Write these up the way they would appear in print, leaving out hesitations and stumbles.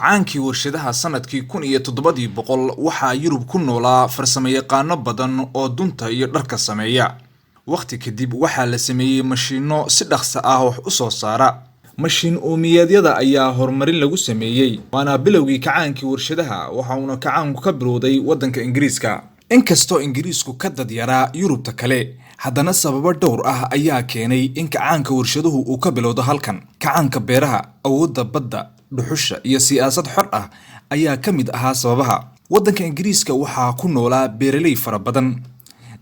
kacaankii warshadaha sanadkii 1700 waxaa Yurub ku noolaa farsamayaqaano badan oo dunta iyo dharka sameeya. Waqti kadib waxaa la sameeyay mashiino si dhaqso ah wax u soo saara. Mashiin uumiyadyada ayaa horumarin lagu sameeyay waana bilowgii kacaankii warshadaha waxa uu kacaanku ka bilowday wadanka Ingiriiska. Inkastoo Ingiriisku ka dad yaraa Yurubta kale, haddana sababo dhowr ah ayaa keenay in kacaanka warshaduhu uu ka bilowdo halkan. Kacaanka beeraha, awoodda badda, dhuxusha iyo siyaasad xor ah ayaa ka mid ahaa sababaha. Wadanka Ingiriiska waxaa ku noolaa beeraley fara badan.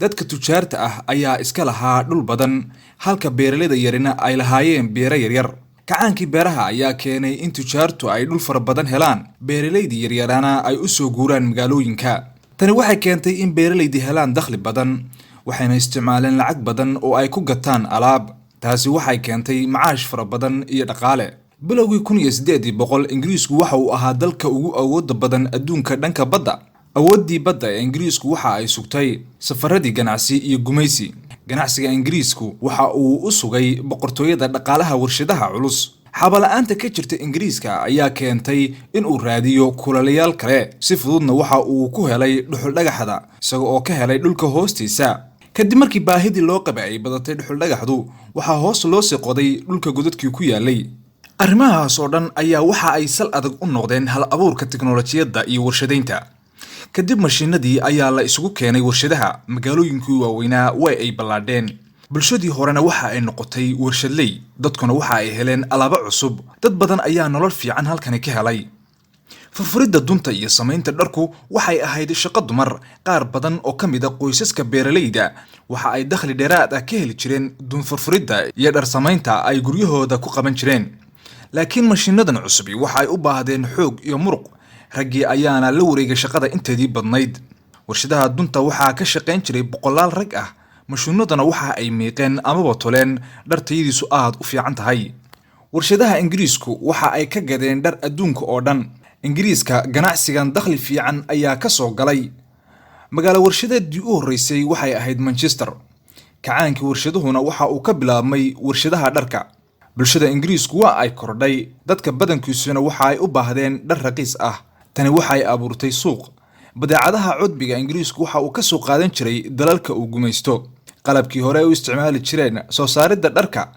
Dadka tujaarta ah ayaa iska lahaa dhul badan, halka beeraleyda yarina ay lahaayeen beero yaryar. Kacaankii beeraha ayaa keenay in tujaartu ay dhul fara badan helaan, beeraleydii yaryarana ay u soo guuraan magaalooyinka. Tani waxay keentay in beeraleydu helaan dakhli badan, waxayna isticmaaleen lacag badan oo ay ku gataan alaab. Taasi waxay keentay macaash fara badan iyo dhaqaale. Bilowgii 1800 Ingiriisku waxa uu ahaa dalka ugu awoodda badan adduunka dhanka badda. Awooddii badda ee Ingiriisku waxa ay sugtay safaradii ganacsi iyo gumaysi. Ganacsiga Ingiriisku waxa uu u sugay boqortooyada dhaqaalaha warshadaha culus. Xabala'aanta ka jirta Ingiriiska ayaa keentay in uu raadiyo kulalayaal kale. Si fududna waxa uu ku helay dhuxul dhagaxda, isaga oo ka helay dhulka hoostiisa. Kadib markii baahidii loo qabay ay badatay dhuxul dhagaxdu, waxa hoos loo sii qoday dhulka godadkii ku yaalay. Arrimahaas oo dhan ayaa waxa ay sal adag u noqdeen hal abuurka tiknoolajiyadda iyo warshadaynta. Kadib mashiinadii ayaa la isugu keenay warshadaha, magaalooyinkii waaweynaa way ay ballaadheen. Bulshadii horena waxa ay noqotay warshadley, dadkuna waxa ay heleen alaabo cusub. Dad badan ayaa nolol fiican halkan ka helay. Furfuridda dunta iyo samaynta dharku waxay ahayd shaqo dumar. Qaar badan oo ka mid ah qoysaska beeraleyda waxa ay dakhli dheeraad ah ka heli jireen dun furfuridda iyo dhar samaynta ay guryahooda ku qaban jireen. Laakiin mashiinadan cusub waxa ay u baahdeen xoog iyo muruq. Raggii ayaana la wareegay shaqada inteedii badnayd. Warshadaha dunta waxaa ka shaqayn jiray boqolaal rag ah. Mashiinadana waxa ay miiqeen amaba toleen dhar tayadiisu aad u fiican tahay. Warshadaha Ingiriisku waxa ay ka gadeen dhar adduunka oo dhan. Ingiriiska ganacsigan dakhli fiican ayaa ka soo galay. Magaalo warshadeedii u horeysay waxay ahayd Manchester. Kacaankii warshaduhuna waxa uu ka bilaabmay warshadaha dharka. Bulshada Ingiriisku waa ay kordhay, dadka badankiisuna waxa ay u baahdeen dhar raqiis ah. Tani waxay abuurtay suuq. Badeecadaha cudbiga Ingiriisku waxa uu ka soo qaadan jiray dalalka uu gumaysto. Qalabkii hore u isticmaali jireen soo saaridda dharka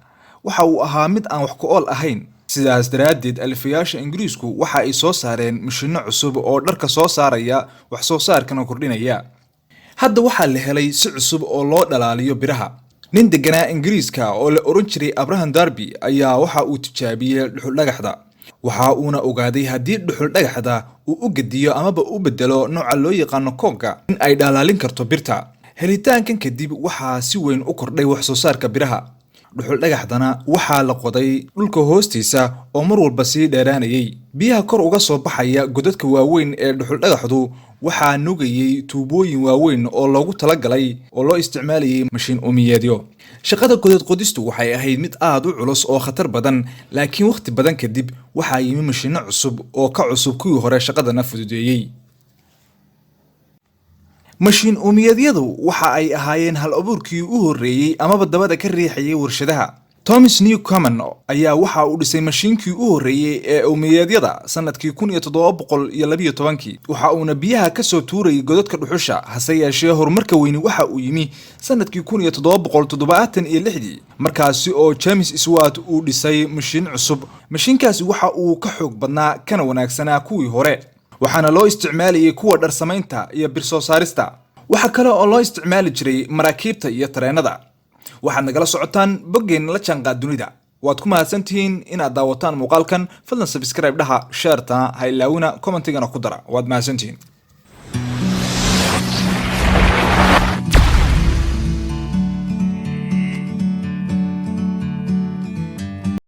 waxa uu ahaa mid aan wax ku ool ahayn. Sidaas daraadeed alfiyaasha Ingiriisku waxa ay soo saareen mashiino cusub oo dharka soo saaraya, wax soo saarkana kordhinaya. Hadda waxa la helay si cusub oo loo dhalaaliyo biraha. Nin deganaa Ingiriiska oo la oran jiray Abraham Darby ayaa waxa uu tijaabiyay dhuxul dhagaxda. Waxa uuna ogaaday haddii dhuxul dhagaxda uu u gediyo amaba u bedelo nooca loo yaqaan koga in ay dhalaalin karto birta. Helitaankan kadib waxa si weyn u kordhay wax soo saarka biraha. Dhuxul dhagaxdana waxa la qoday dhulka hoostiisa oo mar walba sii dheeraanayay. Biyaha kor uga soo baxaya godadka waaweyn ee dhuxul dhagaxdu waxa nugayay tuubooyin waaweyn oo loogu talagalay oo loo isticmaalayay mashiin uumiyeedyo. Shaqada godad qodistu waxay ahayd mid aad u culus oo khatar badan, laakiin waqti badan kadib waxa yimi mashiino cusub oo ka cusub kuwii hore shaqadana fududeeyay. Mashiin uumiyadyadu waxa ay ahaayeen hal abuurkii u horeeyay amaba dabada ka riixayay warshadaha. Thomas Newcomen ayaa waxa uu dhisay mashiinkii u horeeyay ee uumiyadyada sanadkii 1712. Waxa uuna biyaha ka soo tuuray godadka dhuxusha, hase yeeshee horumarka weyni waxa uu yimi sanadkii 1776 markaasi oo James Watt uu dhisay mashiin cusub. Mashiinkaasi waxa uu ka xoog badnaa kana wanaagsanaa kuwii hore. waxaana loo isticmaalayay kuwa dhar samaynta iyo bir soo saarista. waxa kale oo loo isticmaali jiray maraakiibta iyo tareenada. waxaad nagala socotaan boggeena la jaanqaad dunida. waad ku mahadsantihiin inaad daawataan muuqaalkan. fadlan subscribe dhaha, share ta, ha ilaawina commentigana ku dara. waad mahadsantihiin.